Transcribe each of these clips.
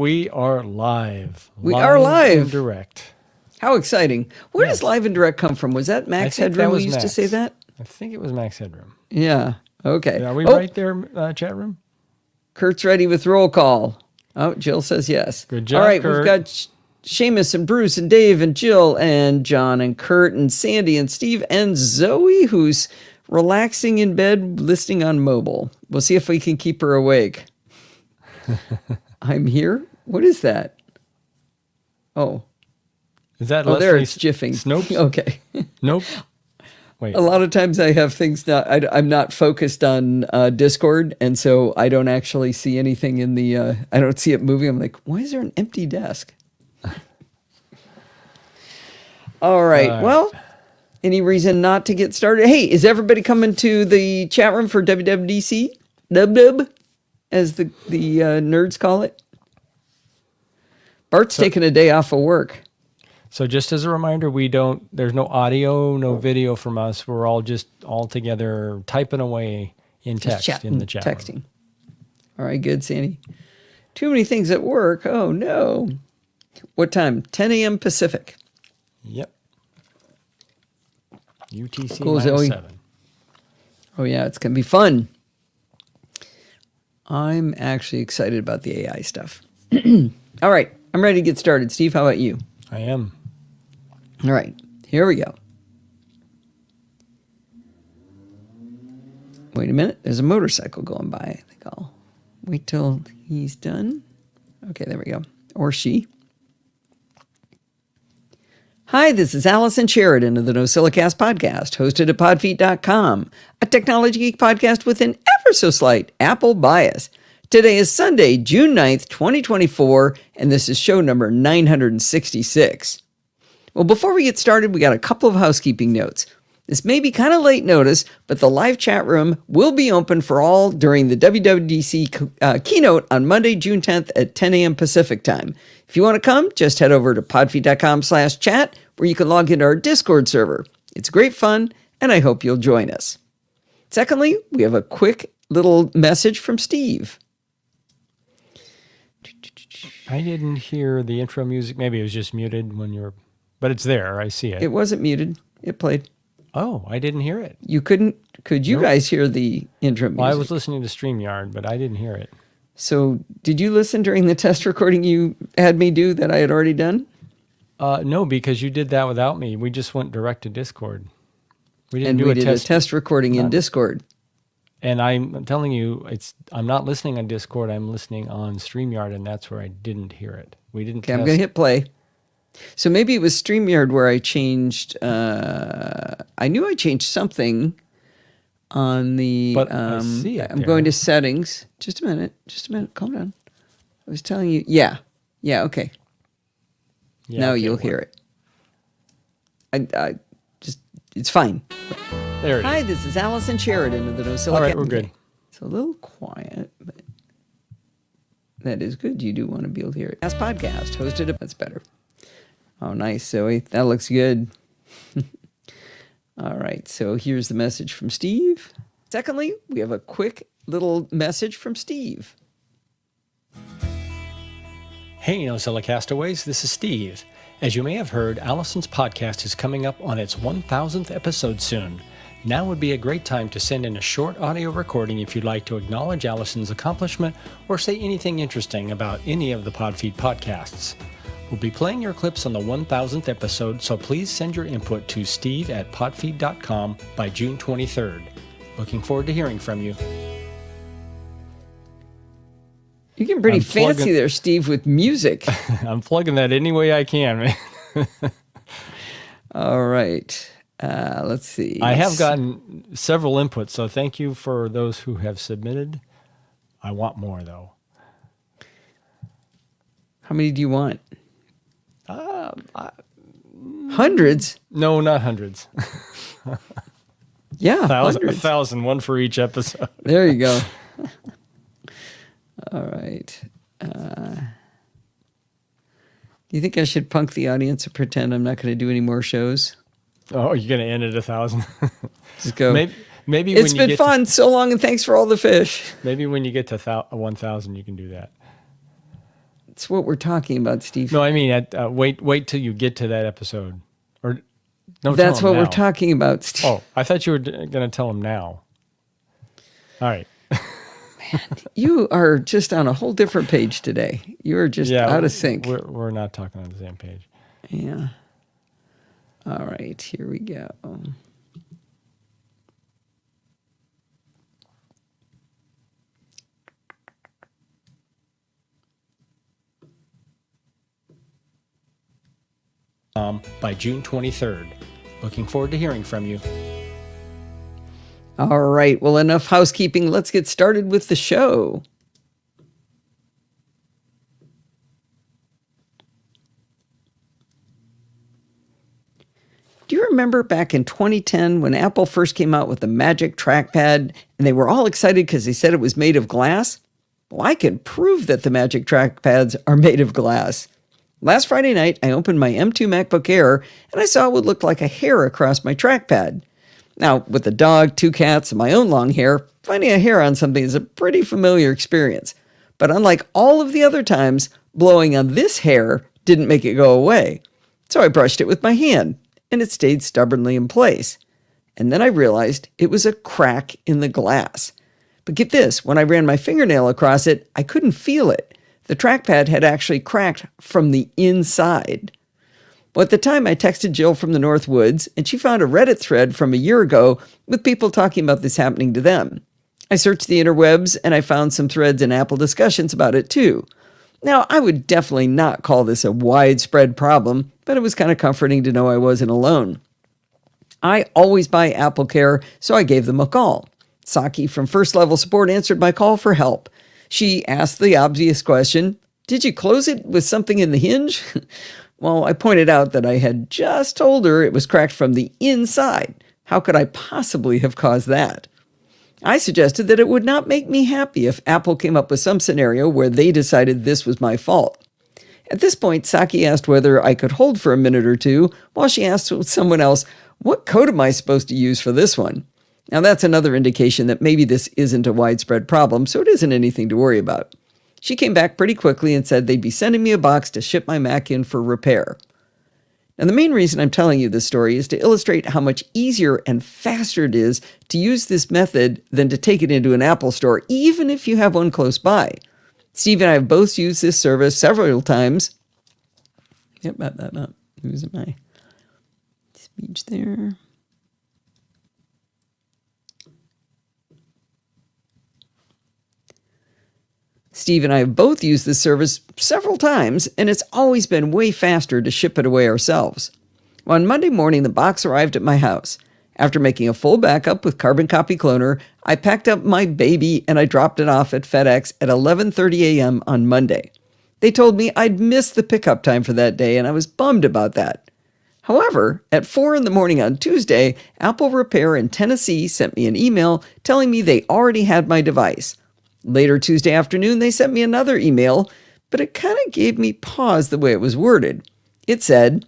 We are live. We are live. And direct. How exciting. Where does live and direct come from? Was that Max Headroom we used to say that? I think it was Max Headroom. Yeah. Okay. Are we right there, chat room? Kurt's ready with roll call. Oh, Jill says yes. Good job, All right, Kurt. we've got Seamus and Bruce and Dave and Jill and John and Kurt and Sandy and Steve and Zoe, who's relaxing in bed, listening on mobile. We'll see if we can keep her awake. I'm here. What is that? Oh. Is that Leslie? There it's jiffing. Snopes? Okay. Nope. Wait. A lot of times I have things I'm not focused on Discord, and so I don't actually see anything in the, I don't see it moving. I'm like, why is there an empty desk? All right. Well, any reason not to get started? Hey, is everybody coming to the chat room for WWDC? Dub, as the nerds call it. Bart's taking a day off of work. So just as a reminder, there's no audio, no video from us. We're all together typing away in text in the chat room. Texting. All right, good, Sandy. Too many things at work. Oh, no. What time? 10 a.m. Pacific. Yep. UTC cool, Zoe. 7. Oh, yeah, it's going to be fun. I'm actually excited about the AI stuff. All right, I'm ready to get started. Steve, how about you? I am. All right, here we go. Wait a minute. There's a motorcycle going by. I think I'll wait till he's done. Okay, there we go. Or she. Hi, this is Allison Sheridan of the NosillaCast podcast, hosted at podfeet.com, a technology geek podcast with an ever so slight Apple bias. Today is Sunday, June 9th, 2024, and this is show number 966. Well, before we get started, we got a couple of housekeeping notes. This may be kind of late notice, but the live chat room will be open for all during the WWDC keynote on Monday, June 10th at 10 a.m. Pacific time. If you want to come, just head over to podfeet.com/chat, where you can log into our Discord server. It's great fun, and I hope you'll join us. Secondly, we have a quick little message from Steve. I didn't hear the intro music. Maybe it was just muted when you were... But it's there. I see it. It wasn't muted. It played. Oh, I didn't hear it. You couldn't... Could you guys hear the intro music? Well, I was listening to StreamYard, but I didn't hear it. So, did you listen during the test recording you had me do that I had already done? No, because you did that without me. We just went direct to Discord. We didn't do a test recording in Discord. And I'm telling you, I'm not listening on Discord. I'm listening on StreamYard, and that's where I didn't hear it. We didn't. Okay, I'm going to hit play. So maybe it was StreamYard where I changed. I knew I changed something on the. But I see it. I'm going to settings. Just a minute. Calm down. I was telling you. Yeah. Okay. Yeah, now you'll hear it. I just. It's fine. There it is. Hi, this is Allison Sheridan of the NosillaCast. All right, we're good. It's a little quiet, but that is good. You do want to be able to hear it. Last podcast hosted. That's better. Oh, nice, Zoe. That looks good. All right, so here's the message from Steve. Secondly, we have a quick little message from Steve. Hey, NosillaCastaways, this is Steve. As you may have heard, Allison's podcast is coming up on its 1,000th episode soon. Now would be a great time to send in a short audio recording if you'd like to acknowledge Allison's accomplishment or say anything interesting about any of the Podfeet podcasts. We'll be playing your clips on the 1,000th episode, so please send your input to steve@podfeet.com by June 23rd. Looking forward to hearing from you. You're getting pretty fancy there, Steve, with music. I'm plugging that any way I can, man. All right. Let's see. I have gotten several inputs, so thank you for those who have submitted. I want more, though. How many do you want? Hundreds? No, not hundreds. Yeah, 1,000, one for each episode. There you go. All right. Do you think I should punk the audience and pretend I'm not going to do any more shows? Oh, you're going to end at 1,000? Just go. Maybe it's been fun so long, and thanks for all the fish. Maybe when you get to 1,000, you can do that. That's what we're talking about, Steve. No, I mean, wait till you get to that episode. Or no, That's tell what him we're now. talking about, Steve. Oh, I thought you were going to tell him now. All right. You are just on a whole different page today. You are just out of sync. We're not talking on the same page. Yeah. All right, here we go. By June 23rd. Looking forward to hearing from you. All right, well, enough housekeeping. Let's get started with the show. Do you remember back in 2010 when Apple first came out with the Magic Trackpad and they were all excited because they said it was made of glass? Well, I can prove that the Magic Trackpads are made of glass. Last Friday night, I opened my M2 MacBook Air and I saw what looked like a hair across my trackpad. Now, with a dog, 2 cats, and my own long hair, finding a hair on something is a pretty familiar experience. But unlike all of the other times, blowing on this hair didn't make it go away. So I brushed it with my hand, and it stayed stubbornly in place. And then I realized it was a crack in the glass. But get this, when I ran my fingernail across it, I couldn't feel it. The trackpad had actually cracked from the inside. Well, at the time, I texted Jill from the North Woods, and she found a Reddit thread from a year ago with people talking about this happening to them. I searched the interwebs, and I found some threads and Apple discussions about it too. Now, I would definitely not call this a widespread problem, but it was kind of comforting to know I wasn't alone. I always buy Apple Care, so I gave them a call. Saki from First Level Support answered my call for help. She asked the obvious question, "Did you close it with something in the hinge?" Well, I pointed out that I had just told her it was cracked from the inside. How could I possibly have caused that? I suggested that it would not make me happy if Apple came up with some scenario where they decided this was my fault. At this point, Saki asked whether I could hold for a minute or two while she asked someone else, "What code am I supposed to use for this one?" Now, that's another indication that maybe this isn't a widespread problem, so it isn't anything to worry about. She came back pretty quickly and said they'd be sending me a box to ship my Mac in for repair. And the main reason I'm telling you this story is to illustrate how much easier and faster it is to use this method than to take it into an Apple store, even if you have one close by. Steve and I have both used this service several times. Yep, that up. Losing my speech there. Steve and I have both used this service several times, and it's always been way faster to ship it away ourselves. Well, on Monday morning, the box arrived at my house. After making a full backup with Carbon Copy Cloner, I packed up my baby and I dropped it off at FedEx at 11:30 a.m. on Monday. They told me I'd missed the pickup time for that day, and I was bummed about that. However, at 4 in the morning on Tuesday, Apple Repair in Tennessee sent me an email telling me they already had my device. Later Tuesday afternoon, they sent me another email, but it kind of gave me pause the way it was worded. It said,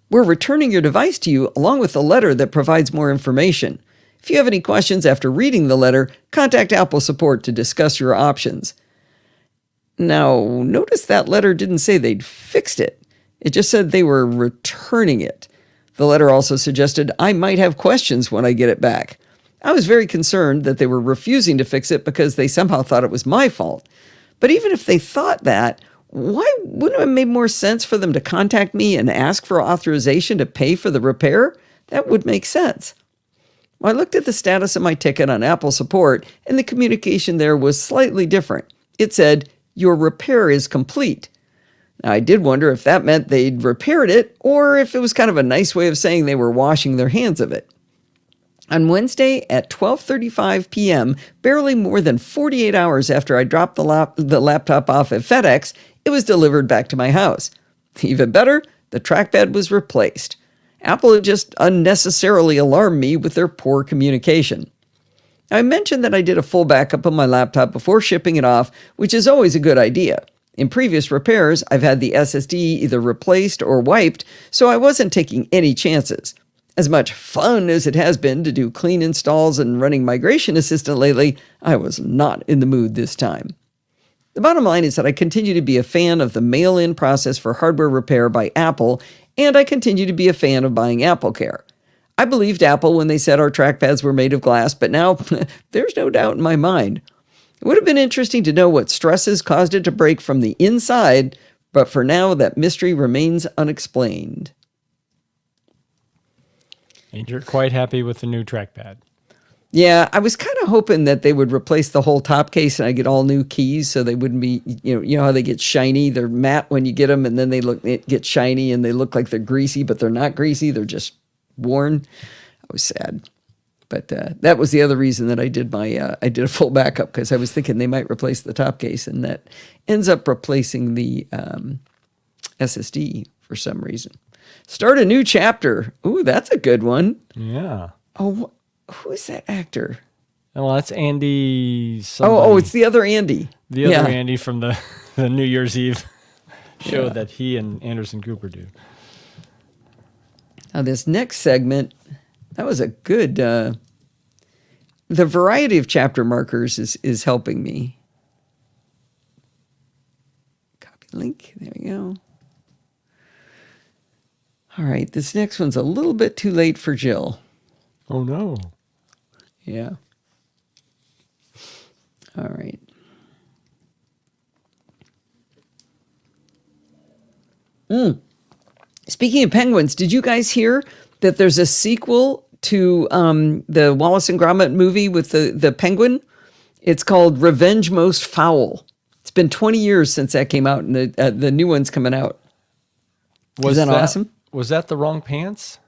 "We're returning your device to you along with a letter that provides more information. If you have any questions after reading the letter, contact Apple support to discuss your options." Now, notice that letter didn't say they'd fixed it. It just said they were returning it. The letter also suggested I might have questions when I get it back. I was very concerned that they were refusing to fix it because they somehow thought it was my fault. But even if they thought that, why wouldn't it have made more sense for them to contact me and ask for authorization to pay for the repair? That would make sense. Well, I looked at the status of my ticket on Apple support, and the communication there was slightly different. It said, "Your repair is complete." Now, I did wonder if that meant they'd repaired it, or if it was kind of a nice way of saying they were washing their hands of it. On Wednesday at 12:35 p.m., barely more than 48 hours after I dropped the laptop off at FedEx, it was delivered back to my house. Even better, the trackpad was replaced. Apple had just unnecessarily alarmed me with their poor communication. I mentioned that I did a full backup of my laptop before shipping it off, which is always a good idea. In previous repairs, I've had the SSD either replaced or wiped, so I wasn't taking any chances. As much fun as it has been to do clean installs and running Migration Assistant lately, I was not in the mood this time. The bottom line is that I continue to be a fan of the mail-in process for hardware repair by Apple, and I continue to be a fan of buying AppleCare. I believed Apple when they said our trackpads were made of glass, but now there's no doubt in my mind. It would have been interesting to know what stresses caused it to break from the inside, but for now, that mystery remains unexplained. And you're quite happy with the new trackpad. Yeah, I was kind of hoping that they would replace the whole top case and I get all new keys so they wouldn't be, you know how they get shiny? They're matte when you get them and then they get shiny and they look like they're greasy, but they're not greasy. They're just worn. I was sad. But that was the other reason that I did I did a full backup, because I was thinking they might replace the top case, and that ends up replacing the SSD for some reason. Start a new chapter. Ooh, that's a good one. Yeah. Oh, who is that actor? Well, that's Andy. Oh, it's the other Andy. The other Andy from the New Year's Eve show that he and Anderson Cooper do. Now, this next segment, that was a good... the variety of chapter markers is helping me. Copy link. There we go. All right, this next one's a little bit too late for Jill. Oh, no. Yeah. All right. Speaking of penguins, did you guys hear that there's a sequel to the Wallace and Gromit movie with the penguin? It's called Revenge Most Foul. It's been 20 years since that came out, and the new one's coming out. Was that awesome? Was that the wrong pants?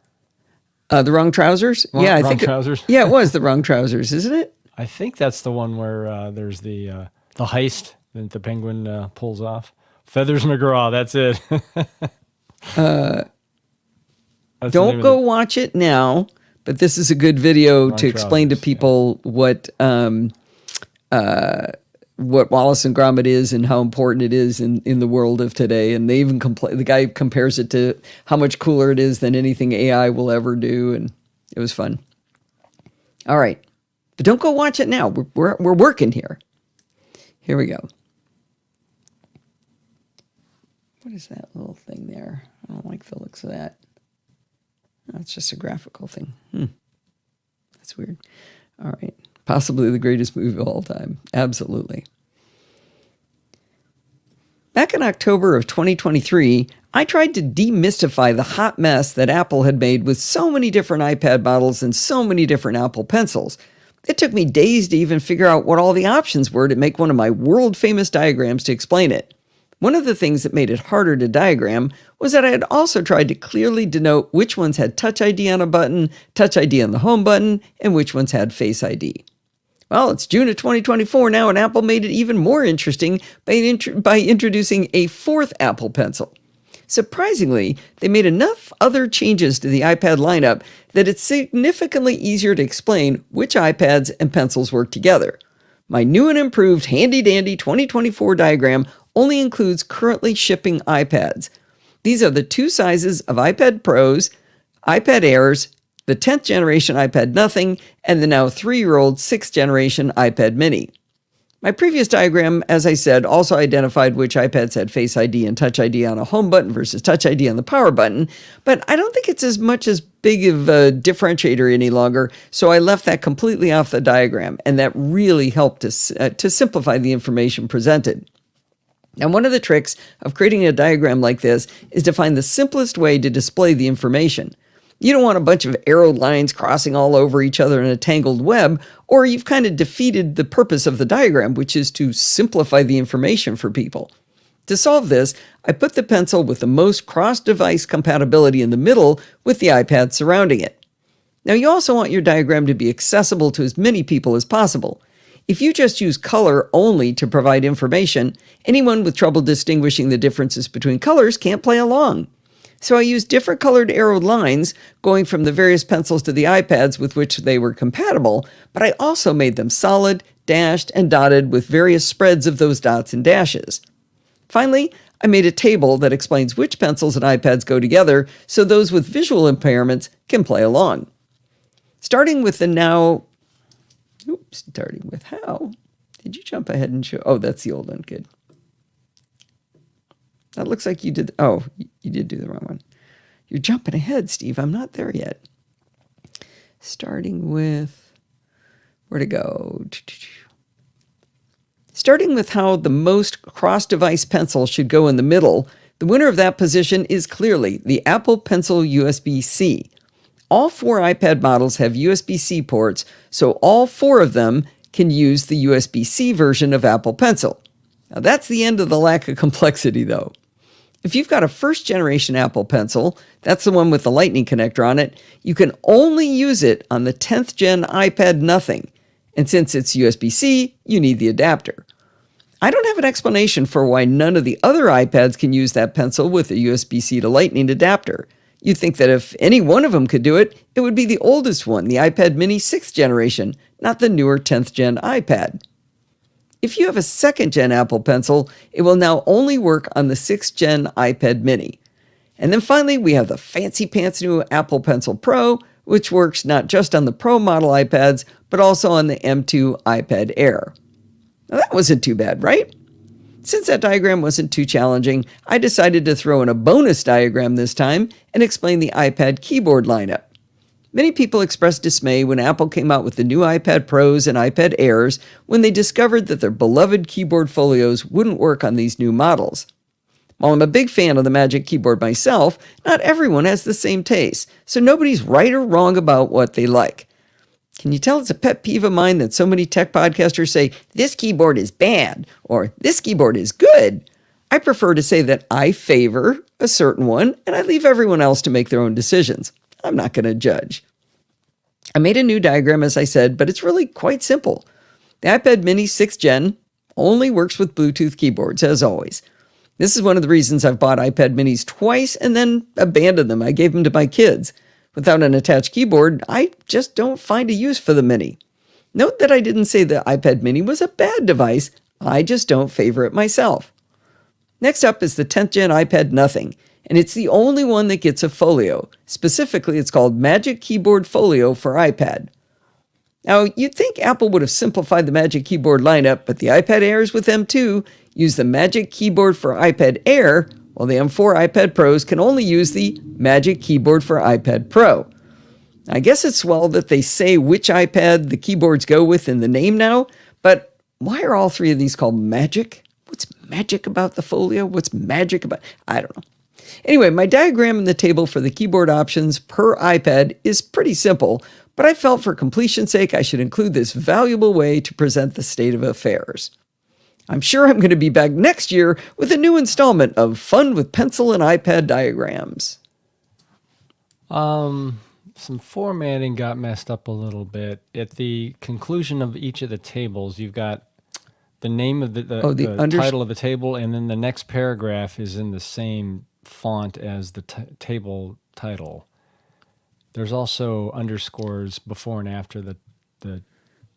The wrong trousers? I think trousers. It was the wrong trousers, isn't it? I think that's the one where there's the heist that the penguin pulls off. Feathers McGraw, that's it. Don't go watch it now, but this is a good video to explain to people what Wallace and Gromit is and how important it is in the world of today. And they even the guy compares it to how much cooler it is than anything AI will ever do, and it was fun. All right, but don't go watch it now. We're working here. Here we go. What is that little thing there? I don't like the looks of that. No, it's just a graphical thing. That's weird. All right. Possibly the greatest movie of all time. Absolutely. Back in October of 2023, I tried to demystify the hot mess that Apple had made with so many different iPad models and so many different Apple Pencils. It took me days to even figure out what all the options were to make one of my world-famous diagrams to explain it. One of the things that made it harder to diagram was that I had also tried to clearly denote which ones had Touch ID on a button, Touch ID on the home button, and which ones had Face ID. Well, it's June of 2024 now, and Apple made it even more interesting by introducing a fourth Apple Pencil. Surprisingly, they made enough other changes to the iPad lineup that it's significantly easier to explain which iPads and pencils work together. My new and improved handy-dandy 2024 diagram only includes currently shipping iPads. These are the two sizes of iPad Pros, iPad Airs, the 10th generation iPad Nothing, and the now 3-year-old 6th generation iPad Mini. My previous diagram, as I said, also identified which iPads had Face ID and Touch ID on a home button versus Touch ID on the power button, but I don't think it's as much as big of a differentiator any longer, so I left that completely off the diagram, and that really helped to simplify the information presented. Now, one of the tricks of creating a diagram like this is to find the simplest way to display the information. You don't want a bunch of arrowed lines crossing all over each other in a tangled web, or you've kind of defeated the purpose of the diagram, which is to simplify the information for people. To solve this, I put the pencil with the most cross-device compatibility in the middle with the iPad surrounding it. Now, you also want your diagram to be accessible to as many people as possible. If you just use color only to provide information, anyone with trouble distinguishing the differences between colors can't play along. So I used different colored arrowed lines going from the various pencils to the iPads with which they were compatible, but I also made them solid, dashed, and dotted with various spreads of those dots and dashes. Finally, I made a table that explains which pencils and iPads go together so those with visual impairments can play along. Starting with how? Did you jump ahead and show? Oh, that's the old one. Good. it looks like you did. Oh, you did do the wrong one. You're jumping ahead, Steve. I'm not there yet. Starting with, where to go? Starting with how the most cross-device pencil should go in the middle, the winner of that position is clearly the Apple Pencil USB-C. All 4 iPad models have USB-C ports, so all 4 of them can use the USB-C version of Apple Pencil. Now that's the end of the lack of complexity, though. If you've got a first-generation Apple Pencil, that's the one with the Lightning connector on it, you can only use it on the 10th gen iPad Nothing. And since it's USB-C, you need the adapter. I don't have an explanation for why none of the other iPads can use that pencil with a USB-C to Lightning adapter. You'd think that if any one of them could do it, it would be the oldest one, the iPad mini 6th generation, not the newer 10th gen iPad. If you have a 2nd gen Apple Pencil, it will now only work on the 6th gen iPad mini. And then finally, we have the fancy pants new Apple Pencil Pro, which works not just on the Pro model iPads, but also on the M2 iPad Air. Now that wasn't too bad, right? Since that diagram wasn't too challenging, I decided to throw in a bonus diagram this time and explain the iPad keyboard lineup. Many people expressed dismay when Apple came out with the new iPad Pros and iPad Airs when they discovered that their beloved keyboard folios wouldn't work on these new models. While I'm a big fan of the Magic Keyboard myself, not everyone has the same taste, so nobody's right or wrong about what they like. Can you tell it's a pet peeve of mine that so many tech podcasters say, this keyboard is bad, or this keyboard is good? I prefer to say that I favor a certain one, and I leave everyone else to make their own decisions. I'm not going to judge. I made a new diagram, as I said, but it's really quite simple. The iPad mini 6th gen only works with Bluetooth keyboards, as always. This is one of the reasons I've bought iPad minis twice and then abandoned them. I gave them to my kids. Without an attached keyboard, I just don't find a use for the Mini. Note that I didn't say the iPad Mini was a bad device, I just don't favor it myself. Next up is the 10th gen iPad Nothing, and it's the only one that gets a folio. Specifically, it's called Magic Keyboard Folio for iPad. Now, you'd think Apple would have simplified the Magic Keyboard lineup, but the iPad Airs with M2 use the Magic Keyboard for iPad Air, while the M4 iPad Pros can only use the Magic Keyboard for iPad Pro. I guess it's swell that they say which iPad the keyboards go with in the name now, but why are all 3 of these called Magic? What's magic about the folio? What's magic about... I don't know. Anyway, my diagram in the table for the keyboard options per iPad is pretty simple, but I felt for completion's sake I should include this valuable way to present the state of affairs. I'm sure I'm going to be back next year with a new installment of Fun with Pencil and iPad Diagrams. Some formatting got messed up a little bit. At the conclusion of each of the tables, you've got the name of the title of the table, and then the next paragraph is in the same font as the table title. There's also underscores before and after the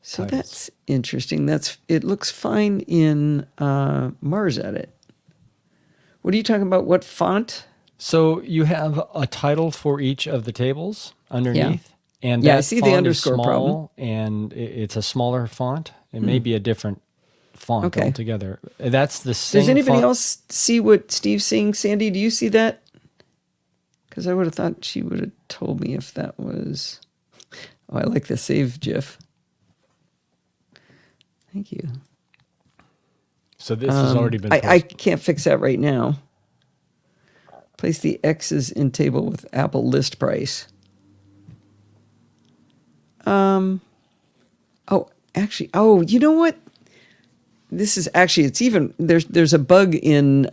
So titles. that's interesting. It looks fine in Mars Edit. What are you talking about? What font? So you have a title for each of the tables underneath. Yeah. And Yeah, that I see the font underscore is small, problem. and it's a smaller font. It may be a different font altogether. That's the same Does anybody font. else see what Steve's seeing? Sandy, do you see that? Because I would have thought she would have told me if that was... Oh, I like the save GIF. Thank you. So this has already been I can't fix that right now. Place the X's in table with Apple list price. You know what? This is actually, it's even, there's a bug in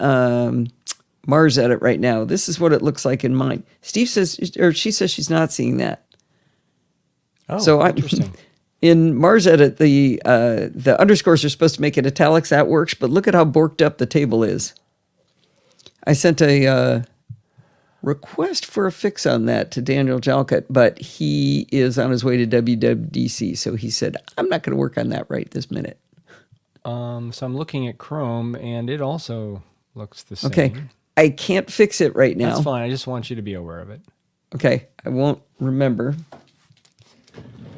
Mars Edit right now. This is what it looks like in mine. Steve says, or she says she's not seeing that. Oh, So interesting. In Mars Edit, the underscores are supposed to make it italics. That works, but look at how borked up the table is. I sent a request for a fix on that to Daniel Jalkut, but he is on his way to WWDC, so he said, I'm not going to work on that right this minute. So I'm looking at Chrome, and it also looks the same. Okay, I can't fix it right now. That's fine. I just want you to be aware of it. Okay, I won't remember.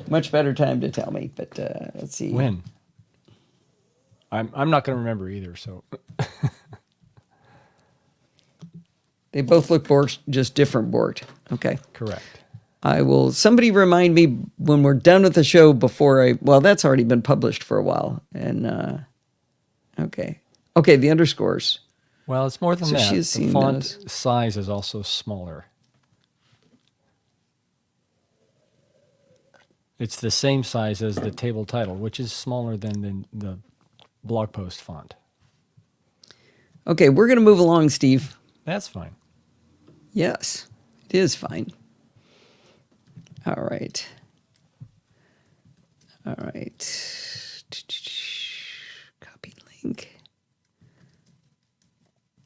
Much better time to tell me, but let's see. When? I'm not going to remember either, so... They both look borked, just different borked. Okay. Correct. Somebody remind me when we're done with the show well, that's already been published for a while. And, okay. Okay, the underscores. Well, it's more than that. She's The seen font those. size is also smaller. It's the same size as the table title, which is smaller than the blog post font. Okay, we're going to move along, Steve. That's fine. Yes, it is fine. All right. All right. Copy link.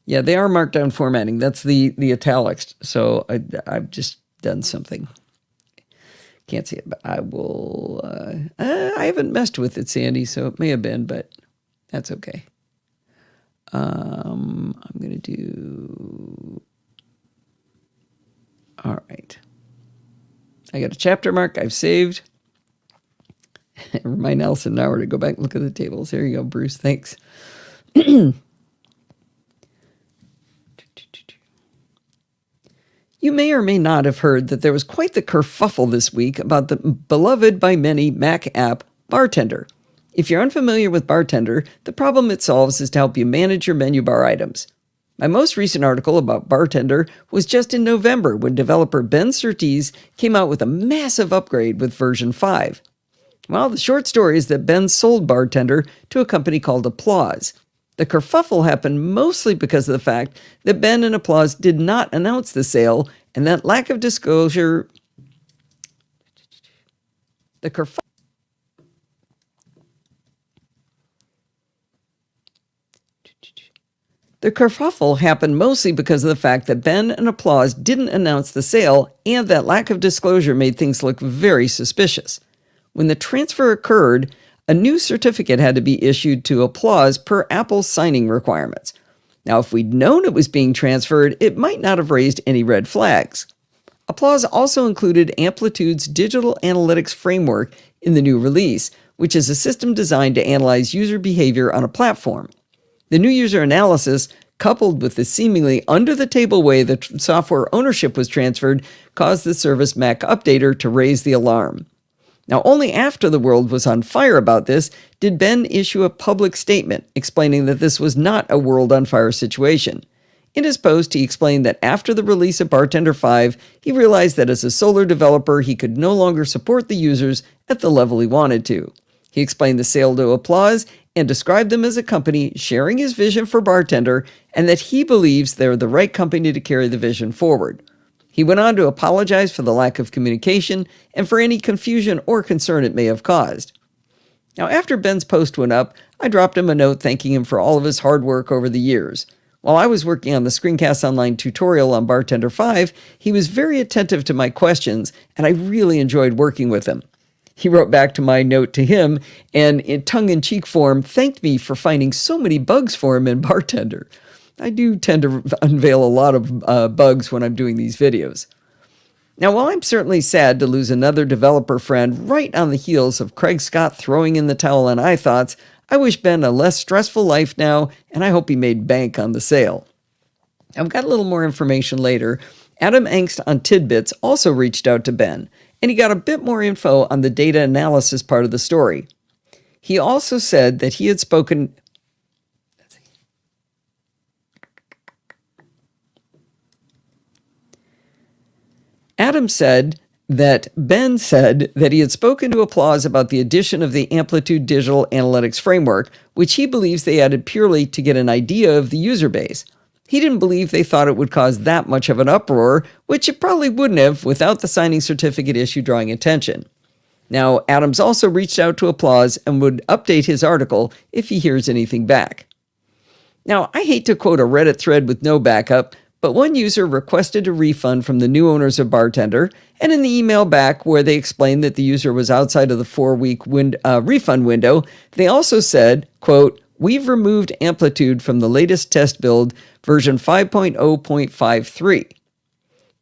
Yeah, they are markdown formatting. That's the italics. So I've just done something. Can't see it, but I will. I haven't messed with it, Sandy, so it may have been, but that's okay. I'm going to do. All right. I got a chapter mark I've saved. Remind Allison Nauer to go back and look at the tables. There you go, Bruce. Thanks. You may or may not have heard that there was quite the kerfuffle this week about the beloved by many Mac app, Bartender. If you're unfamiliar with Bartender, the problem it solves is to help you manage your menu bar items. My most recent article about Bartender was just in November when developer Ben Surtees came out with a massive upgrade with version 5. Well, the short story is that Ben sold Bartender to a company called Applause. The kerfuffle happened mostly because of the fact that Ben and Applause did not announce the sale, and that lack of disclosure. The kerfuffle happened mostly because of the fact that Ben and Applause didn't announce the sale, and that lack of disclosure made things look very suspicious. When the transfer occurred, a new certificate had to be issued to Applause per Apple's signing requirements. Now, if we'd known it was being transferred, it might not have raised any red flags. Applause also included Amplitude's digital analytics framework in the new release, which is a system designed to analyze user behavior on a platform. The new user analysis, coupled with the seemingly under-the-table way that software ownership was transferred, caused the Service Mac updater to raise the alarm. Now, only after the world was on fire about this did Ben issue a public statement explaining that this was not a world on fire situation. In his post, he explained that after the release of Bartender 5, he realized that as a solo developer, he could no longer support the users at the level he wanted to. He explained the sale to Applause and described them as a company sharing his vision for Bartender, and that he believes they're the right company to carry the vision forward. He went on to apologize for the lack of communication and for any confusion or concern it may have caused. Now, after Ben's post went up, I dropped him a note thanking him for all of his hard work over the years. While I was working on the Screencast Online tutorial on Bartender 5, he was very attentive to my questions, and I really enjoyed working with him. He wrote back to my note to him, and in tongue-in-cheek form, thanked me for finding so many bugs for him in Bartender. I do tend to unveil a lot of bugs when I'm doing these videos. Now, while I'm certainly sad to lose another developer friend right on the heels of Craig Scott throwing in the towel on iThoughts, I wish Ben a less stressful life now, and I hope he made bank on the sale. I've got a little more information later. Adam Engst on Tidbits also reached out to Ben, and he got a bit more info on the data analysis part of the story. He also said that he had spoken... Adam said that Ben said that he had spoken to Applause about the addition of the Amplitude Digital Analytics Framework, which he believes they added purely to get an idea of the user base. He didn't believe they thought it would cause that much of an uproar, which it probably wouldn't have without the signing certificate issue drawing attention. Now, Adams also reached out to Applause and would update his article if he hears anything back. Now, I hate to quote a Reddit thread with no backup, but one user requested a refund from the new owners of Bartender, and in the email back where they explained that the user was outside of the 4-week refund window, they also said, quote, "We've removed Amplitude from the latest test build, version 5.0.53.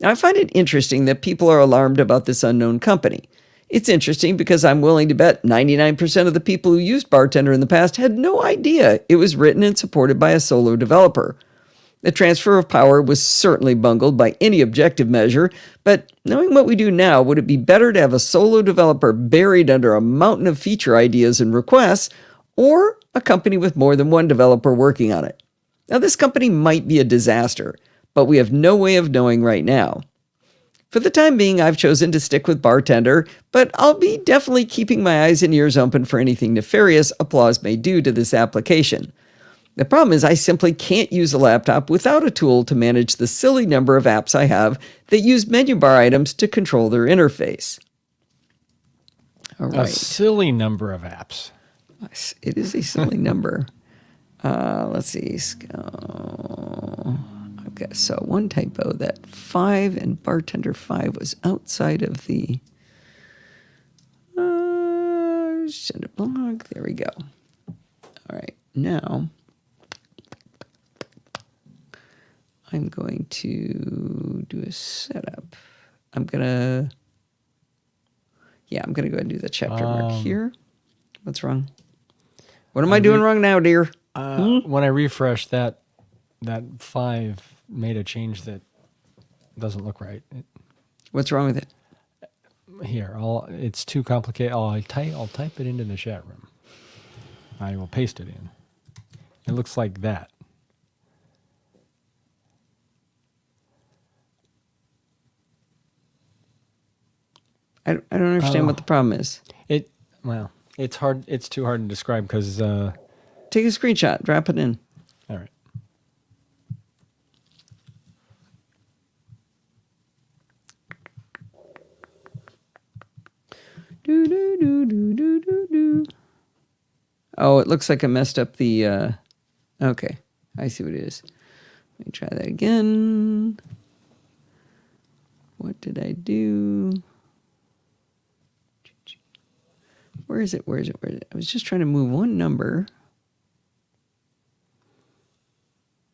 Now, I find it interesting that people are alarmed about this unknown company. It's interesting because I'm willing to bet 99% of the people who used Bartender in the past had no idea it was written and supported by a solo developer. The transfer of power was certainly bungled by any objective measure, but knowing what we do now, would it be better to have a solo developer buried under a mountain of feature ideas and requests, or a company with more than one developer working on it? Now, this company might be a disaster, but we have no way of knowing right now. For the time being, I've chosen to stick with Bartender, but I'll be definitely keeping my eyes and ears open for anything nefarious Applause may do to this application. The problem is I simply can't use a laptop without a tool to manage the silly number of apps I have that use menu bar items to control their interface. All right. A silly number of apps. It is a silly number. Let's see. I've got one typo, that 5 and Bartender 5 was outside of the send a blog. There we go. All right. Now I'm going to do a setup. I'm going to go ahead and do the chapter mark here. What's wrong? What am I doing wrong now, dear? When I refresh that 5 made a change that doesn't look right. What's wrong with it? Here, it's too complicated. I'll type it into the chat room. I will paste it in. It looks like that. I don't understand what the problem is. It's hard. It's too hard to describe because. Take a screenshot. Drop it in. All right. Oh, it looks like I messed up the. Okay, I see what it is. Let me try that again. What did I do? Where is it? I was just trying to move one number.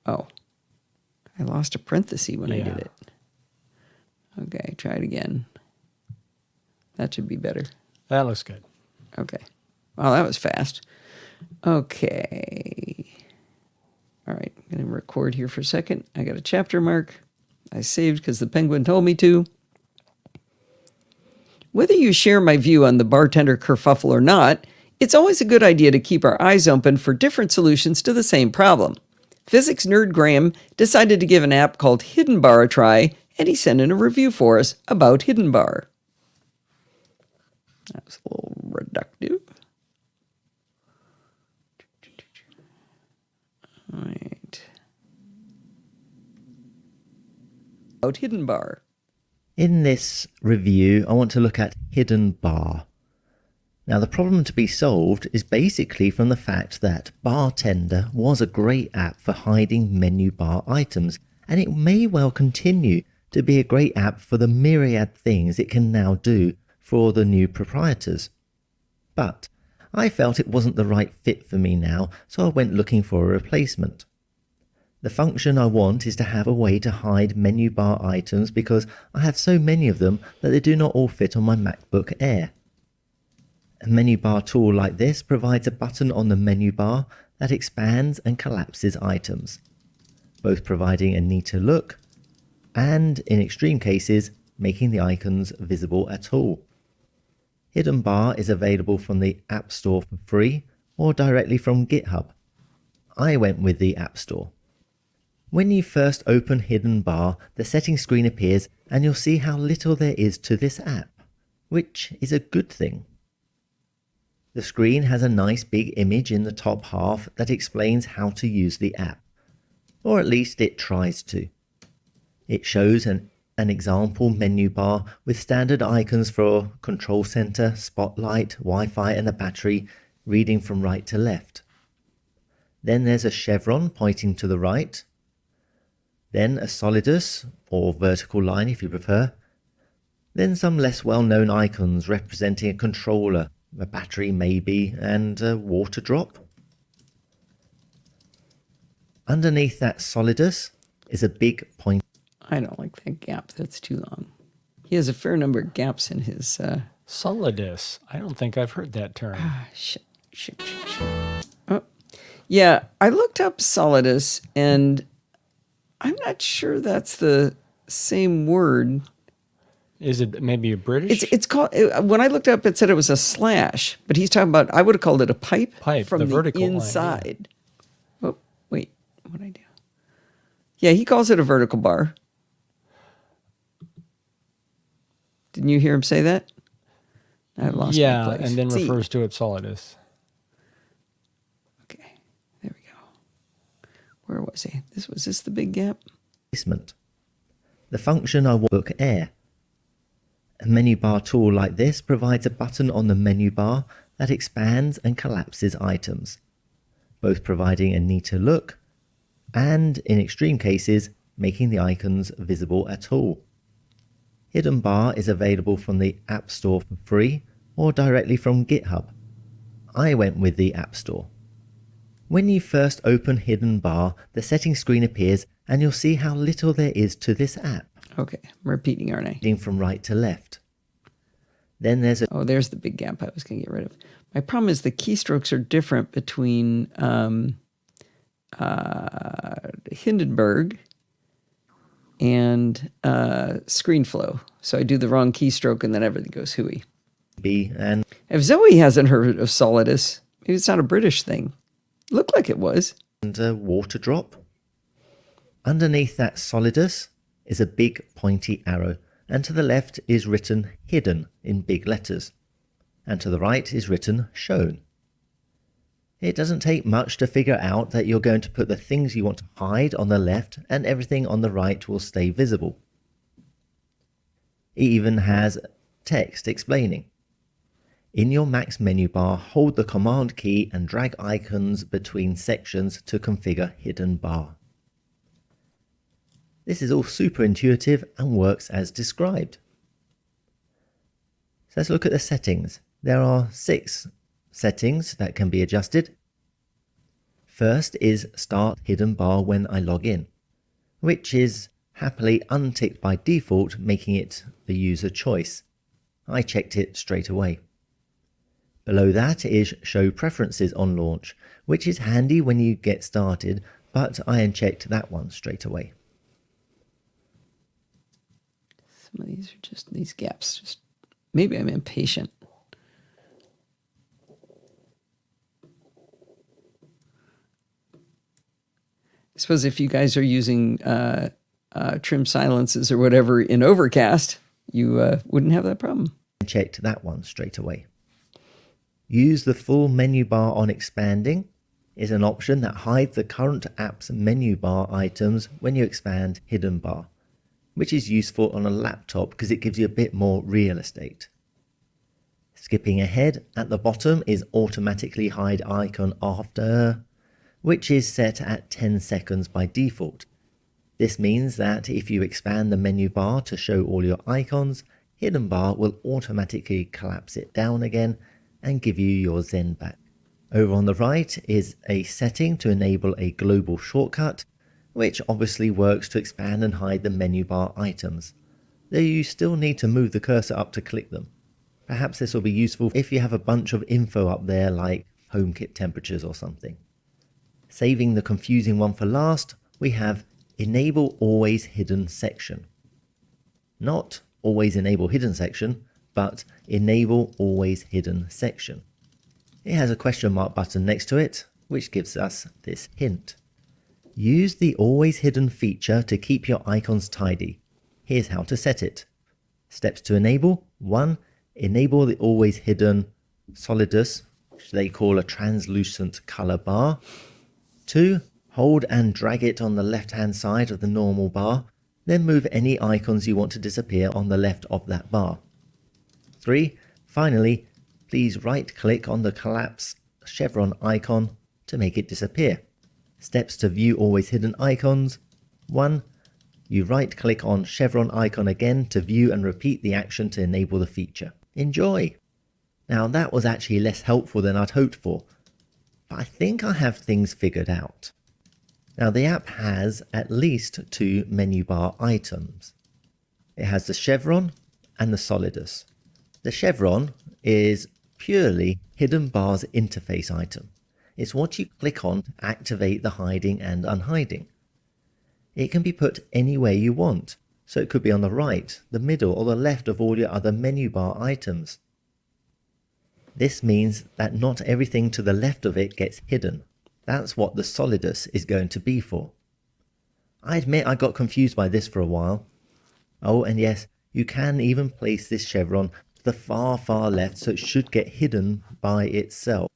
Oh, I lost a parenthesis when I did it. Okay, try it again. That should be better. That looks good. Okay. Wow, that was fast. Okay. All right, I'm going to record here for a second. I got a chapter mark. I saved because the penguin told me to. Whether you share my view on the bartender kerfuffle or not, it's always a good idea to keep our eyes open for different solutions to the same problem. Physics nerd Graham decided to give an app called Hidden Bar a try, and he sent in a review for us about Hidden Bar. That was a little reductive. All right. About Hidden Bar. In this review, I want to look at Hidden Bar. Now, the problem to be solved is basically from the fact that Bartender was a great app for hiding menu bar items, and it may well continue to be a great app for the myriad things it can now do for the new proprietors. But I felt it wasn't the right fit for me now, so I went looking for a replacement. The function I want is to have a way to hide menu bar items because I have so many of them that they do not all fit on my MacBook Air. A menu bar tool like this provides a button on the menu bar that expands and collapses items, both providing a neater look and, in extreme cases, making the icons visible at all. Hidden Bar is available from the App Store for free or directly from GitHub. I went with the App Store. When you first open Hidden Bar, the settings screen appears and you'll see how little there is to this app, which is a good thing. The screen has a nice big image in the top half that explains how to use the app, or at least it tries to. It shows an example menu bar with standard icons for control center, spotlight, Wi-Fi and a battery reading from right to left. Then there's a chevron pointing to the right. Then a solidus, or vertical line if you prefer. Then some less well-known icons representing a controller, a battery maybe, and a water drop. Underneath that solidus is a big point. I don't like that gap. That's too long. He has a fair number of gaps in his... Solidus. I don't think I've heard that term. Shit. Oh. Yeah, I looked up solidus, and I'm not sure that's the same word. Is it maybe a British? It's called, when I looked up, it said it was a slash, but he's talking about, I would have called it a pipe, Pipe, from the the vertical line, yeah. inside. Oh, wait, what did I do? Yeah, he calls it a vertical bar. Didn't you hear him say that? I lost my place. And then See. refers to it solidus. Okay, there we go. Where was he? Was this the big gap? Placement. The function I want to book air. A menu bar tool like this provides a button on the menu bar that expands and collapses items, both providing a neater look and, in extreme cases, making the icons visible at all. Hidden Bar is available from the App Store for free or directly from GitHub. I went with the App Store. When you first open Hidden Bar, the settings screen appears and you'll see how little there is to this app. Okay, I'm repeating, aren't I? Reading from right to left. Then there's a Oh, there's the big gap I was going to get rid of. My problem is the keystrokes are different between Hindenburg and ScreenFlow. So I do the wrong keystroke and then everything goes hooey. B and If Zoe hasn't heard of Solidus, maybe it's not a British thing. Looked like it was. a water drop. Underneath that solidus is a big pointy arrow, and to the left is written hidden in big letters, and to the right is written shown. It doesn't take much to figure out that you're going to put the things you want to hide on the left and everything on the right will stay visible. It even has text explaining. In your Mac's menu bar, hold the Command key and drag icons between sections to configure Hidden Bar. This is all super intuitive and works as described. So let's look at the settings. There are 6 settings that can be adjusted. First is Start Hidden Bar when I log in, which is happily unticked by default, making it the user choice. I checked it straight away. Below that is Show Preferences on launch, which is handy when you get started, but I unchecked that one straight away. Some of these are just these gaps. Just maybe I'm impatient. I suppose if you guys are using trim silences or whatever in Overcast, you wouldn't have that problem. Checked that one straight away. Use the full menu bar on expanding is an option that hides the current app's menu bar items when you expand Hidden Bar, which is useful on a laptop because it gives you a bit more real estate. Skipping ahead, at the bottom is automatically hide icon after, which is set at 10 seconds by default. This means that if you expand the menu bar to show all your icons, Hidden Bar will automatically collapse it down again and give you your Zen back. Over on the right is a setting to enable a global shortcut, which obviously works to expand and hide the menu bar items, though you still need to move the cursor up to click them. Perhaps this will be useful if you have a bunch of info up there like HomeKit temperatures or something. Saving the confusing one for last, we have Enable Always Hidden section. Not Always Enable Hidden section, but Enable Always Hidden section. It has a question mark button next to it, which gives us this hint. Use the Always Hidden feature to keep your icons tidy. Here's how to set it. Steps to enable. 1. Enable the Always Hidden solidus, which they call a translucent color bar. 2. Hold and drag it on the left-hand side of the normal bar, then move any icons you want to disappear on the left of that bar. 3. Finally, please right-click on the collapse chevron icon to make it disappear. Steps to view always hidden icons. 1. You right-click on chevron icon again to view and repeat the action to enable the feature. Enjoy! Now that was actually less helpful than I'd hoped for, but I think I have things figured out. Now the app has at least 2 menu bar items. It has the chevron and the solidus. The chevron is purely Hidden Bar's interface item. It's what you click on to activate the hiding and unhiding. It can be put anywhere you want, so it could be on the right, the middle, or the left of all your other menu bar items. This means that not everything to the left of it gets hidden. That's what the solidus is going to be for. I admit I got confused by this for a while. Oh, and yes, you can even place this chevron to the far left, so it should get hidden by itself.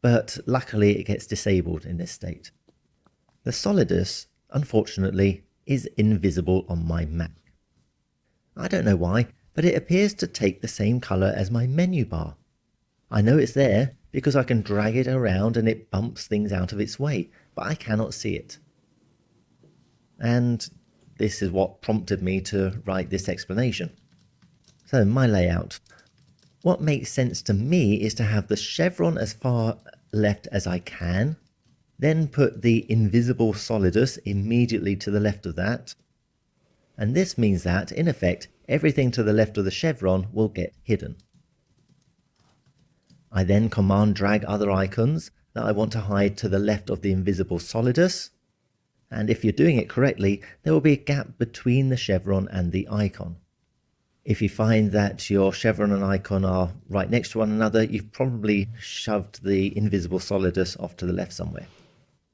But luckily it gets disabled in this state. The solidus, unfortunately, is invisible on my Mac. I don't know why, but it appears to take the same color as my menu bar. I know it's there because I can drag it around and it bumps things out of its way, but I cannot see it. And this is what prompted me to write this explanation. So my layout. What makes sense to me is to have the chevron as far left as I can, then put the invisible solidus immediately to the left of that. And this means that, in effect, everything to the left of the chevron will get hidden. I then command drag other icons that I want to hide to the left of the invisible solidus. And if you're doing it correctly, there will be a gap between the chevron and the icon. If you find that your chevron and icon are right next to one another, you've probably shoved the invisible solidus off to the left somewhere.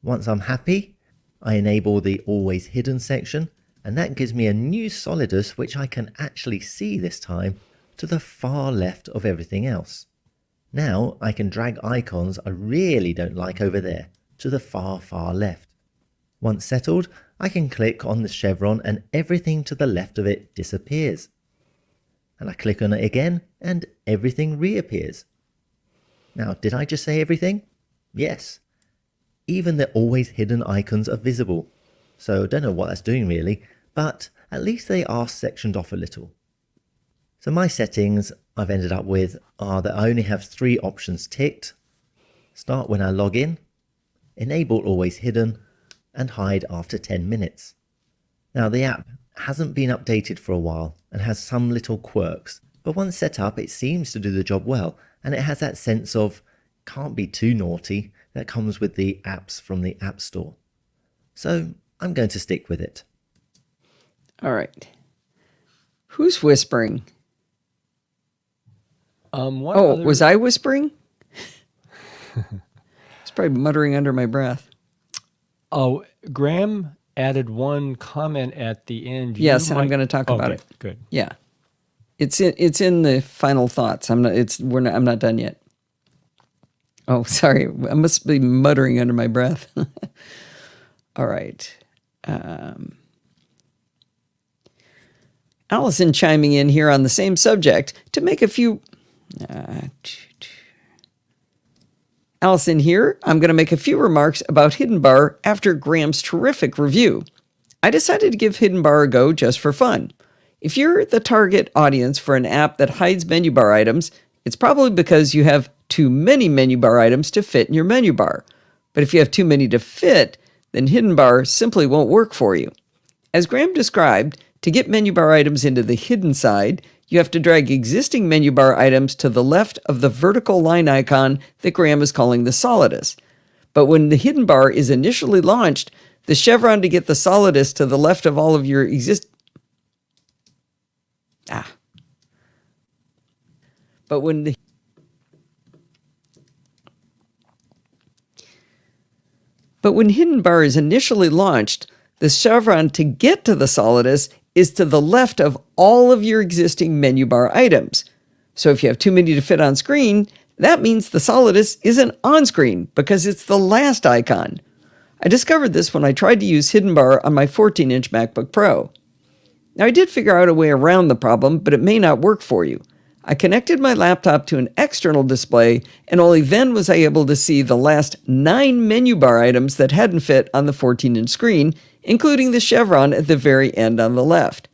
Once I'm happy, I enable the always hidden section, and that gives me a new solidus which I can actually see this time to the far left of everything else. Now I can drag icons I really don't like over there to the far left. Once settled, I can click on the chevron and everything to the left of it disappears. And I click on it again and everything reappears. Now, did I just say everything? Yes. Even the always hidden icons are visible. So don't know what that's doing really, but at least they are sectioned off a little. So my settings I've ended up with are that I only have 3 options ticked. Start when I log in, enable always hidden, and hide after 10 minutes. Now the app hasn't been updated for a while and has some little quirks, but once set up it seems to do the job well, and it has that sense of can't be too naughty that comes with the apps from the App Store. So I'm going to stick with it. All right. Who's whispering? Was I whispering? It's probably muttering under my breath. Oh, Graham added one comment at the end. Yes, and I'm going to talk about it. Good. Yeah, it's in the final thoughts. I'm not done yet. Oh, sorry. I must be muttering under my breath. All right. Allison chiming in here on the same subject to make a few. Allison here. I'm going to make a few remarks about Hidden Bar after Graham's terrific review. I decided to give Hidden Bar a go just for fun. If you're the target audience for an app that hides menu bar items, it's probably because you have too many menu bar items to fit in your menu bar. But if you have too many to fit, then Hidden Bar simply won't work for you. As Graham described, to get menu bar items into the hidden side, you have to drag existing menu bar items to the left of the vertical line icon that Graham is calling the solidus. But when the hidden bar is initially launched, the chevron to get the solidus to the left of all of your But when Hidden Bar is initially launched, the chevron to get to the solidus is to the left of all of your existing menu bar items. So if you have too many to fit on screen, that means the solidus isn't on screen because it's the last icon. I discovered this when I tried to use Hidden Bar on my 14-inch MacBook Pro. Now I did figure out a way around the problem, but it may not work for you. I connected my laptop to an external display, and only then was I able to see the last 9 menu bar items that hadn't fit on the 14-inch screen, including the chevron at the very end on the left.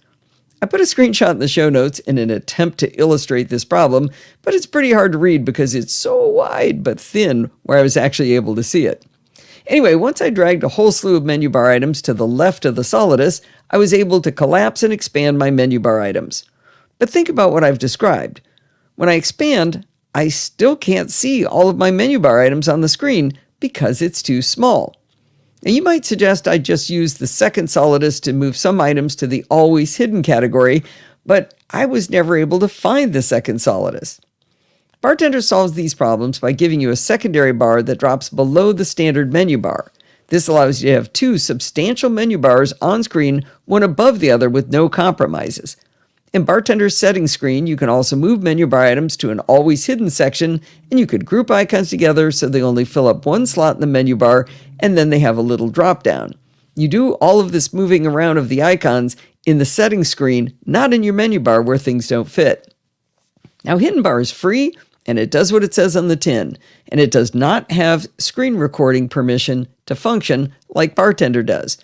I put a screenshot in the show notes in an attempt to illustrate this problem, but it's pretty hard to read because it's so wide but thin where I was actually able to see it. Anyway, once I dragged a whole slew of menu bar items to the left of the solidus, I was able to collapse and expand my menu bar items. But think about what I've described. When I expand, I still can't see all of my menu bar items on the screen because it's too small. And you might suggest I just use the second Solidus to move some items to the always hidden category, but I was never able to find the second Solidus. Bartender solves these problems by giving you a secondary bar that drops below the standard menu bar. This allows you to have two substantial menu bars on screen, one above the other with no compromises. In Bartender's settings screen, you can also move menu bar items to an always hidden section, and you could group icons together so they only fill up one slot in the menu bar, and then they have a little drop down. You do all of this moving around of the icons in the settings screen, not in your menu bar where things don't fit. Now, Hidden Bar is free, and it does what it says on the tin, and it does not have screen recording permission to function like Bartender does.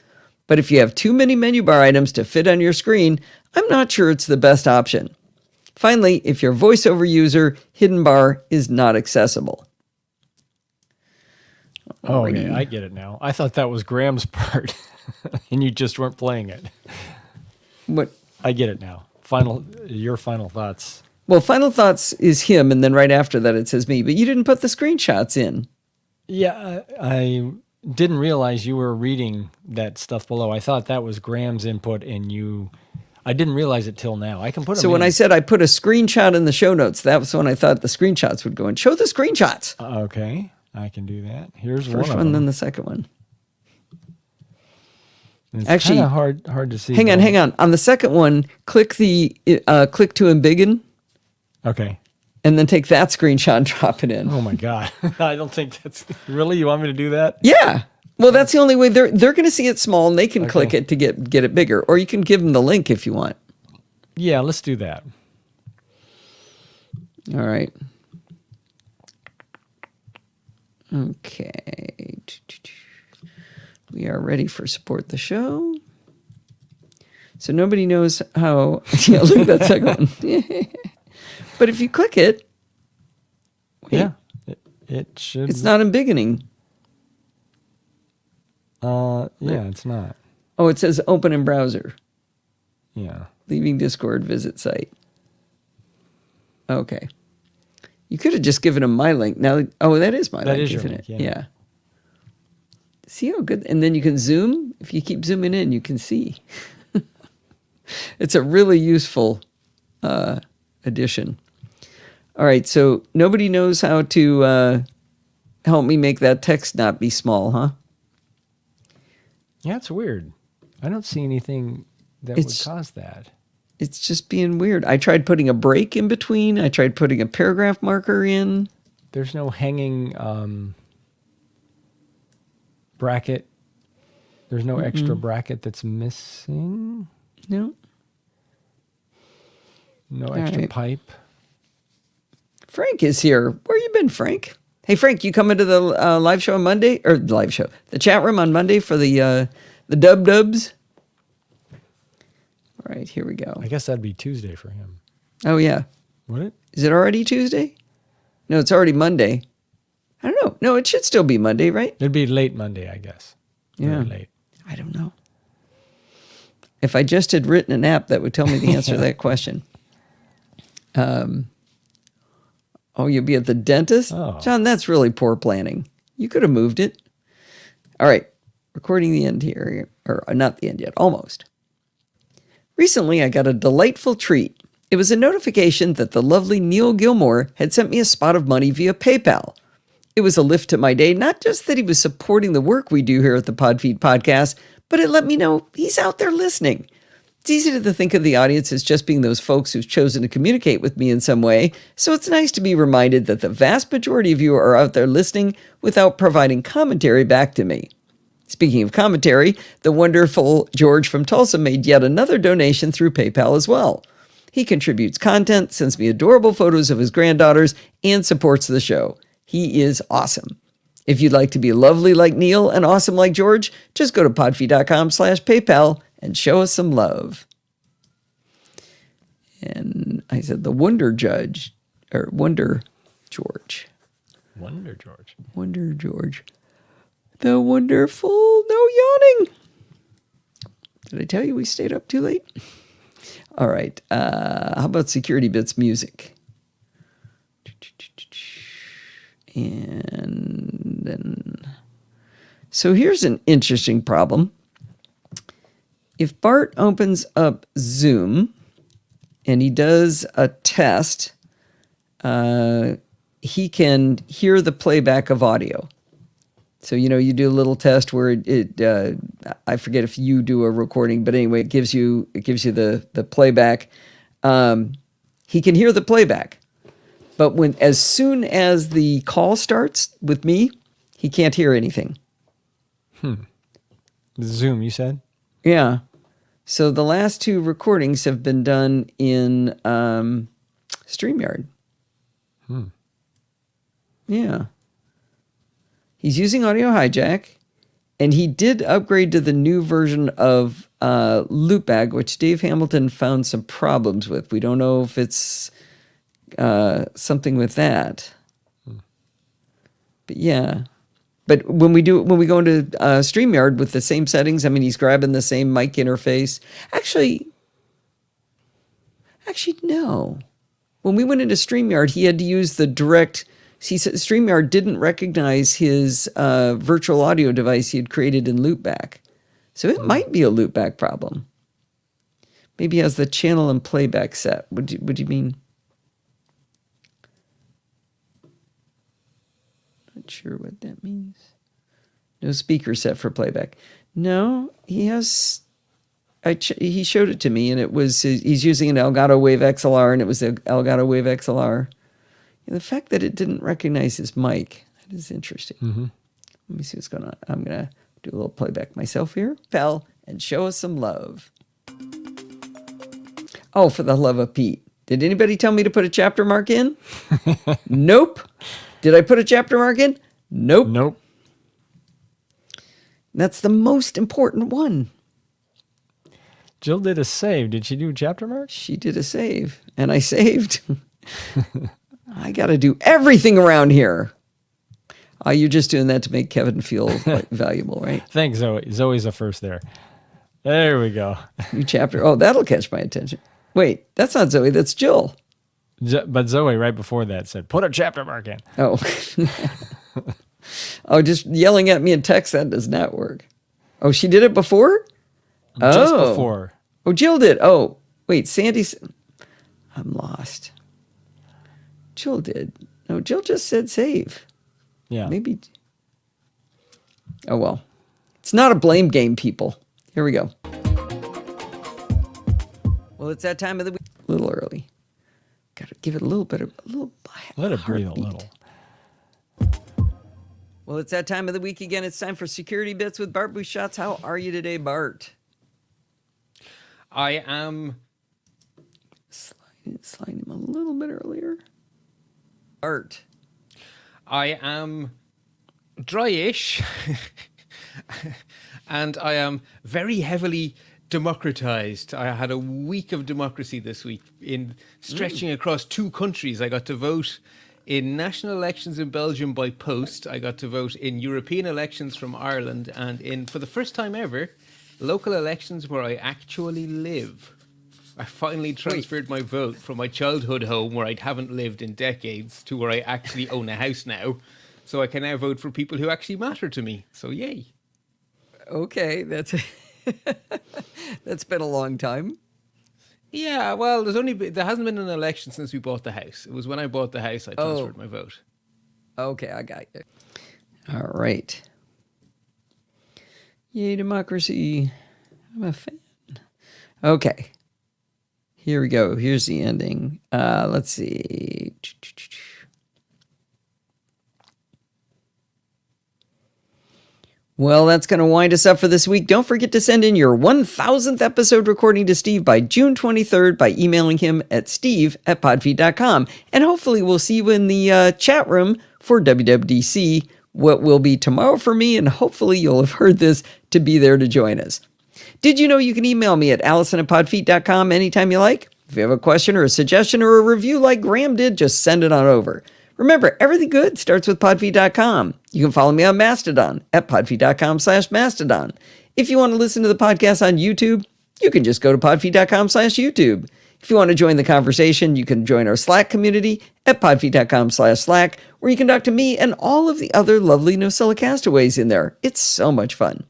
But if you have too many menu bar items to fit on your screen, I'm not sure it's the best option. Finally, if you're a voiceover user, Hidden Bar is not accessible. Oh, okay, I get it now. I thought that was Graham's part, and you just weren't playing it. What? I get it now. Your final thoughts. Well, final thoughts is him, and then right after that it says me, but you didn't put the screenshots in. Yeah, I didn't realize you were reading that stuff below. I thought that was Graham's input, and I didn't realize it till now. I can put them So when I said I put a screenshot in the show notes, that was when I thought the screenshots would go in. Show the screenshots. Okay, I can do that. Here's First one one, of them. then the second one. It's Actually, kind of hard to see. Hang on. On the second one, click to embiggen, Okay. and then take that screenshot and drop it in. Oh my God. I don't think that's really. You want me to do that? Yeah. Well, that's the only way they're going to see it small, and they can click it to get it bigger, or you can give them the link if you want. Yeah, let's do that. All right. Okay. We are ready for support the show. So nobody knows how. Yeah, look at that second one. But if you click it, wait, Yeah, it should. it's not embiggening. Yeah, it's not. Oh, it says open in browser. Yeah. Leaving Discord, visit site. Okay. You could have just given him my link. Now, that is my That link, is your isn't link, it? yeah. See how good? And then you can zoom. If you keep zooming in, you can see. It's a really useful addition. All right, so nobody knows how to help me make that text not be small, huh? Yeah, it's weird. I don't see anything that would cause that. It's just being weird. I tried putting a break in between. I tried putting a paragraph marker in. There's no hanging bracket. There's no extra bracket that's missing. No. No extra pipe. Frank is here. Where you been, Frank? Hey, Frank, you coming to the live show on Monday? Or live show. The chat room on Monday for the dubs? All right, here we go. I guess that'd be Tuesday for him. Oh, yeah. Would it? Is it already Tuesday? No, it's already Monday. I don't know. No, it should still be Monday, right? It'd be late Monday, I guess. Yeah. Very late. I don't know. If I just had written an app that would tell me the answer to that question. You'll be at the dentist? Oh. John, that's really poor planning. You could have moved it. All right. Recording the end here. Or not the end yet. Almost. Recently, I got a delightful treat. It was a notification that the lovely Neil Gilmore had sent me a spot of money via PayPal. It was a lift to my day, not just that he was supporting the work we do here at the Podfeed Podcast, but it let me know he's out there listening. It's easy to think of the audience as just being those folks who've chosen to communicate with me in some way, so it's nice to be reminded that the vast majority of you are out there listening without providing commentary back to me. Speaking of commentary, the wonderful George from Tulsa made yet another donation through PayPal as well. He contributes content, sends me adorable photos of his granddaughters, and supports the show. He is awesome. If you'd like to be lovely like Neil and awesome like George, just go to podfeed.com/PayPal and show us some love. And I said the Wonder George. Wonder George. Wonder George. The wonderful, no yawning. Did I tell you we stayed up too late? All right. How about Security Bits music? And then So here's an interesting problem. If Bart opens up Zoom and he does a test, he can hear the playback of audio. So, you do a little test where I forget if you do a recording, but anyway, it gives you the playback. He can hear the playback, but as soon as the call starts with me, he can't hear anything. Zoom, you said? Yeah. So the last 2 recordings have been done in StreamYard. Yeah. He's using Audio Hijack, and he did upgrade to the new version of Loopback, which Dave Hamilton found some problems with. We don't know if it's something with that. But yeah. But when we go into StreamYard with the same settings, I mean, he's grabbing the same mic interface. Actually, no. When we went into StreamYard, he had to use the direct. He said StreamYard didn't recognize his virtual audio device he had created in Loopback. So it might be a Loopback problem. Maybe he has the channel and playback set. What do you mean? Not sure what that means. No speaker set for playback. No, he has. He showed it to me, and it was he's using an Elgato Wave XLR, and it was an Elgato Wave XLR. And the fact that it didn't recognize his mic, that is interesting. Let me see what's going on. I'm gonna do a little playback myself here, pal, and show us some love. Oh, for the love of Pete! Did anybody tell me to put a chapter mark in? Nope. Did I put a chapter mark in? Nope. Nope. That's the most important one. Jill did a save. Did she do chapter marks? She did a save, and I saved. I got to do everything around here. Oh, you're just doing that to make Kevin feel valuable, right? Thanks, Zoe. Zoe's the first there. There we go. New chapter. Oh, that'll catch my attention. Wait, that's not Zoe. That's Jill. But Zoe, right before that, said, put a chapter mark in. Oh. Oh, just yelling at me in text, that does not work. Oh, she did it before? Just before. Oh, Jill did. Oh, wait, Sandy's. I'm lost. Jill did. No, Jill just said save. Yeah. Maybe. Oh, well. It's not a blame game, people. Here we go. Well, it's that time of the week. A little early. Got to give it a little bit of Let it breathe a heartbeat. little. Well, it's that time of the week again. It's time for Security Bits with Bart Busschots. How are you today, Bart? I am... Slide him a little bit earlier. Bart. I am dryish. And I am very heavily democratized. I had a week of democracy this week in stretching across 2 countries. I got to vote in national elections in Belgium by post. I got to vote in European elections from Ireland, and in, for the first time ever, local elections where I actually live. I finally transferred my vote from my childhood home where I haven't lived in decades to where I actually own a house now. So I can now vote for people who actually matter to me. So yay. Okay, that's been a long time. Yeah, well, there hasn't been an election since we bought the house. It was when I bought the house I transferred my vote. Okay, I got you. All right. Yay, democracy. I'm a fan. Okay. Here we go. Here's the ending. Let's see. Well, that's going to wind us up for this week. Don't forget to send in your 1000th episode recording to Steve by June 23rd by emailing him at steve@podfeed.com. And hopefully we'll see you in the chat room for WWDC, what will be tomorrow for me, and hopefully you'll have heard this to be there to join us. Did you know you can email me at allison@podfeed.com anytime you like? If you have a question or a suggestion or a review like Graham did, just send it on over. Remember, everything good starts with podfeed.com. You can follow me on Mastodon at podfeed.com/Mastodon. If you want to listen to the podcast on YouTube, you can just go to podfeed.com/YouTube. If you want to join the conversation, you can join our Slack community at podfeet.com/Slack, where you can talk to me and all of the other lovely Nosilla castaways in there. It's so much fun.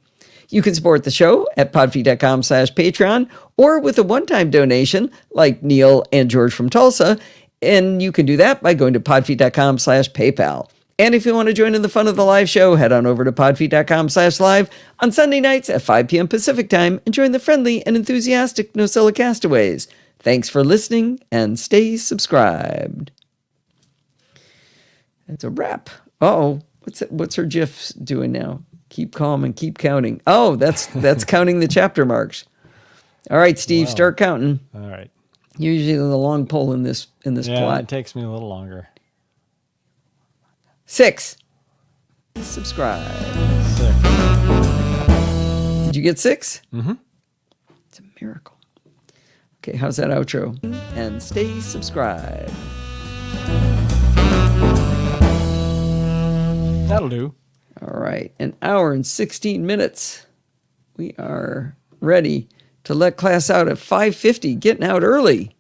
You can support the show at podfeet.com/Patreon or with a one-time donation like Neil and George from Tulsa. And you can do that by going to podfeet.com/PayPal. And if you want to join in the fun of the live show, head on over to podfeet.com/live on Sunday nights at 5 p.m. Pacific time and join the friendly and enthusiastic Nosilla castaways. Thanks for listening and stay subscribed. That's a wrap. Uh-oh. What's her GIF doing now? Keep calm and keep counting. Oh, that's counting the chapter marks. All right, Steve, Wow. Start counting. All right. Usually the long pull in this Yeah, plot. it takes me a little longer. 6. Subscribe. 6. Did you get 6? Mm-hmm. It's a miracle. Okay, how's that outro? And stay subscribed. That'll do. All right, an hour and 16 minutes. We are ready to let class out at 5:50, getting out early.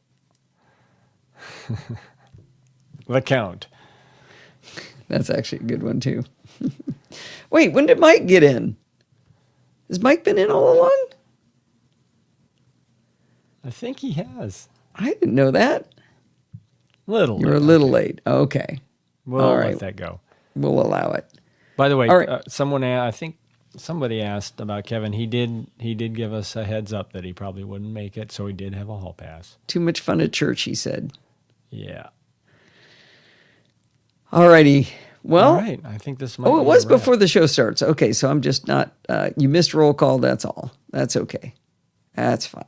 The count. That's actually a good one, too. Wait, when did Mike get in? Has Mike been in all along? I think he has. I didn't know that. Little. You're a little late. Okay. We'll all let right. that go. We'll allow it. By the way, All right. I think somebody asked about Kevin. He did give us a heads up that he probably wouldn't make it, so he did have a hall pass. Too much fun at church, he said. Yeah. All righty. Well, All right. I think this might oh, it be was a wrap. before the show starts. Okay, so I'm just not, you missed roll call, that's all. That's okay. That's fine.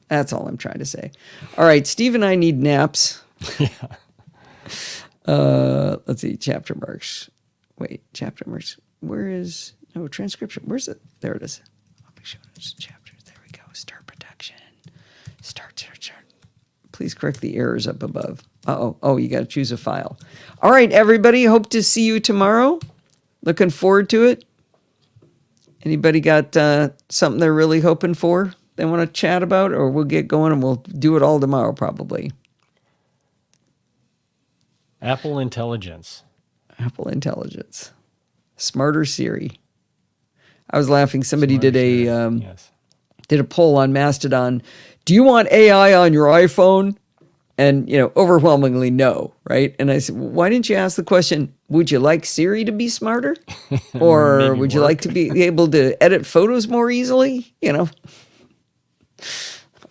That's all I'm trying to say. All right, Steve and I need naps. Yeah. Let's see, chapter marks. Wait, chapter marks. Where is, no, transcription. Where's it? There it is. I'll be showing us chapters. There we go. Start production. Start. Please correct the errors up above. Oh, you got to choose a file. All right, everybody. Hope to see you tomorrow. Looking forward to it. Anybody got something they're really hoping for they want to chat about? Or we'll get going and we'll do it all tomorrow probably. Apple Intelligence. Apple Intelligence. Smarter Siri. I was laughing. Somebody Smarter did a Siri, yes. did a poll on Mastodon. Do you want AI on your iPhone? And, overwhelmingly no, right? And I said, well, why didn't you ask the question, would you like Siri to be smarter? Or Maybe would you work. like to be able to edit photos more easily?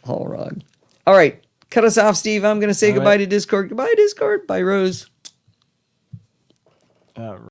All wrong. All right. Cut us off, Steve. I'm going to say All goodbye right. to Discord. Goodbye, Discord. Bye, Rose.